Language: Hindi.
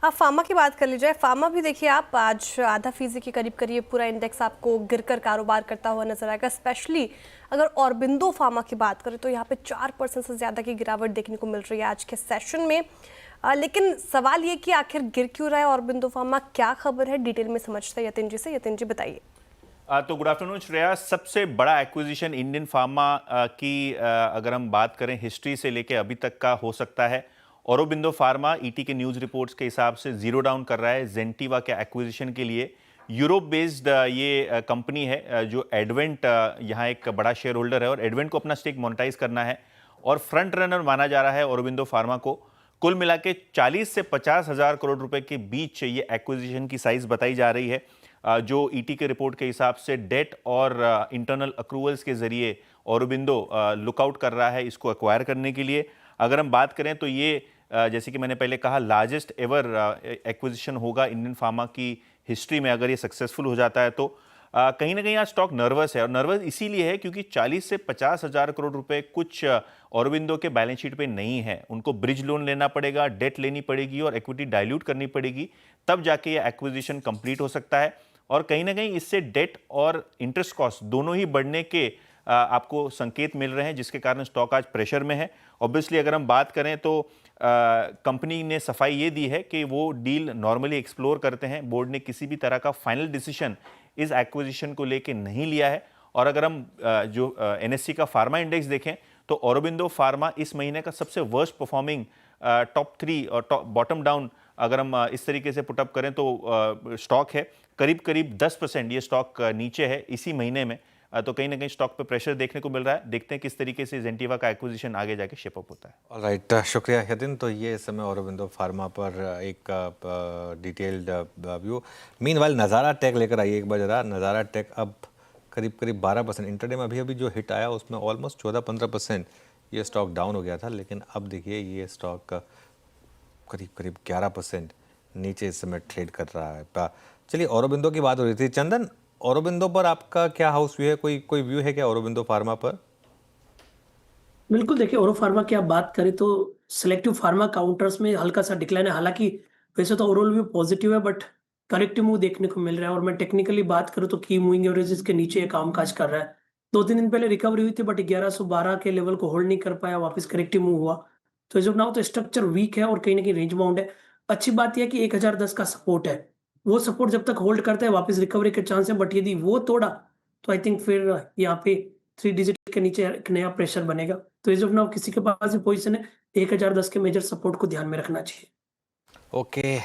आप फार्मा की बात कर लीजिए। फार्मा भी देखिए, आप आज आधा फीसदी के करीब करीब पूरा इंडेक्स आपको गिरकर कारोबार करता हुआ नजर आएगा। स्पेशली अगर ऑरबिंदो फार्मा की बात करें तो यहाँ पे 4% से ज़्यादा की गिरावट देखने को मिल रही है आज के सेशन में। लेकिन सवाल ये कि आखिर गिर क्यों रहा है ऑरबिंदो फार्मा, क्या खबर है, डिटेल में समझते हैं यतिन जी से। यतिन जी बताइए। तो गुड आफ्टरनून श्रेया। सबसे बड़ा एक्विजिशन इंडियन फार्मा की अगर हम बात करें हिस्ट्री से लेके अभी तक का हो सकता है। औरोबिंदो फार्मा ईटी के न्यूज़ रिपोर्ट्स के हिसाब से जीरो डाउन कर रहा है जेंटिवा के एक्विजिशन के लिए। यूरोप बेस्ड ये कंपनी है जो एडवेंट यहाँ एक बड़ा शेयर होल्डर है और एडवेंट को अपना स्टेक मोनेटाइज करना है और फ्रंट रनर माना जा रहा है औरोबिंदो फार्मा को। कुल मिला के 40 से 50 हज़ार करोड़ रुपए के बीच ये एक्विजिशन की साइज बताई जा रही है। जो ईटी के रिपोर्ट के हिसाब से डेट और इंटरनल अक्रूवल्स के जरिए औरोबिंदो लुकआउट कर रहा है इसको एक्वायर करने के लिए। अगर हम बात करें तो ये जैसे कि मैंने पहले कहा लार्जेस्ट एवर एक्विजिशन होगा इंडियन फार्मा की हिस्ट्री में अगर ये सक्सेसफुल हो जाता है तो। कहीं ना कहीं आज स्टॉक नर्वस है और नर्वस इसीलिए है क्योंकि 40 से 50 हज़ार करोड़ रुपए कुछ औरोबिंदो के बैलेंस शीट पे नहीं है। उनको ब्रिज लोन लेना पड़ेगा, डेट लेनी पड़ेगी और इक्विटी डाइल्यूट करनी पड़ेगी, तब जाके ये एक्विजिशन कंप्लीट हो सकता है। और कहीं ना कहीं इससे डेट और इंटरेस्ट कॉस्ट दोनों ही बढ़ने के आपको संकेत मिल रहे हैं, जिसके कारण स्टॉक आज प्रेशर में है। ऑब्वियसली अगर हम बात करें तो कंपनी ने सफाई ये दी है कि वो डील नॉर्मली एक्सप्लोर करते हैं। बोर्ड ने किसी भी तरह का फाइनल डिसीजन इस एक्विजिशन को लेके नहीं लिया है। और अगर हम जो एनएससी का फार्मा इंडेक्स देखें तो औरोबिंदो फार्मा इस महीने का सबसे वर्स्ट परफॉर्मिंग टॉप 3 और टॉप बॉटम डाउन अगर हम इस तरीके से पुटअप करें तो स्टॉक है करीब करीब 10% ये स्टॉक नीचे है इसी महीने में। तो कहीं ना कहीं स्टॉक पे प्रेशर देखने को मिल रहा है। देखते हैं किस तरीके से जेंटिवा का एक्विजिशन आगे जाके शेप अप होता है। ऑलराइट, शुक्रिया यतिन। तो ये इस समय औरोबिंदो फार्मा पर एक डिटेल्ड व्यू। मीनवाइल नज़ारा टेक लेकर आइए एक बार जरा। नज़ारा टेक अब करीब करीब 12%, इंटरडे में अभी अभी जो हिट आया उसमें ऑलमोस्ट 14-15% ये स्टॉक डाउन हो गया था, लेकिन अब देखिए ये स्टॉक करीब करीब 11% नीचे इस समय ट्रेड कर रहा है। चलिए, औरोबिंदो की बात हो रही थी। चंदन, औरोबिंदो पर आपका क्या हाउस व्यू है? कोई व्यू है क्या औरोबिंदो फार्मा पर? बिल्कुल, देखिए ओरो फार्मा की आप बात करें तो सिलेक्टिव फार्मा काउंटर्स में हल्का सा डिक्लाइन है। हालांकि वैसे तो ओवरऑल व्यू पॉजिटिव है, बट करेक्टिव मूव देखने को मिल रहा है। और मैं टेक्निकली बात करूं तो की मूविंग एवरेजेस के नीचे ये कामकाज कर रहा है। 2-3 दिन पहले रिकवरी हुई थी, बट 1112 के लेवल को होल्ड नहीं कर पाया, वापस करेक्टिव मूव हुआ। तो एज ऑफ नाउ तो स्ट्रक्चर वीक है और कहीं ना कहीं रेंज बाउंड है। अच्छी बात यह है कि 1010 का सपोर्ट है, वो सपोर्ट जब तक होल्ड करता है वापस रिकवरी के चांस है। बट यदि वो तोड़ा तो आई थिंक फिर यहाँ पे 3 डिजिट के नीचे एक नया प्रेशर बनेगा। तो एज ऑफ नाउ किसी के पास भी पोजीशन है, 1010 के मेजर सपोर्ट को ध्यान में रखना चाहिए। ओके।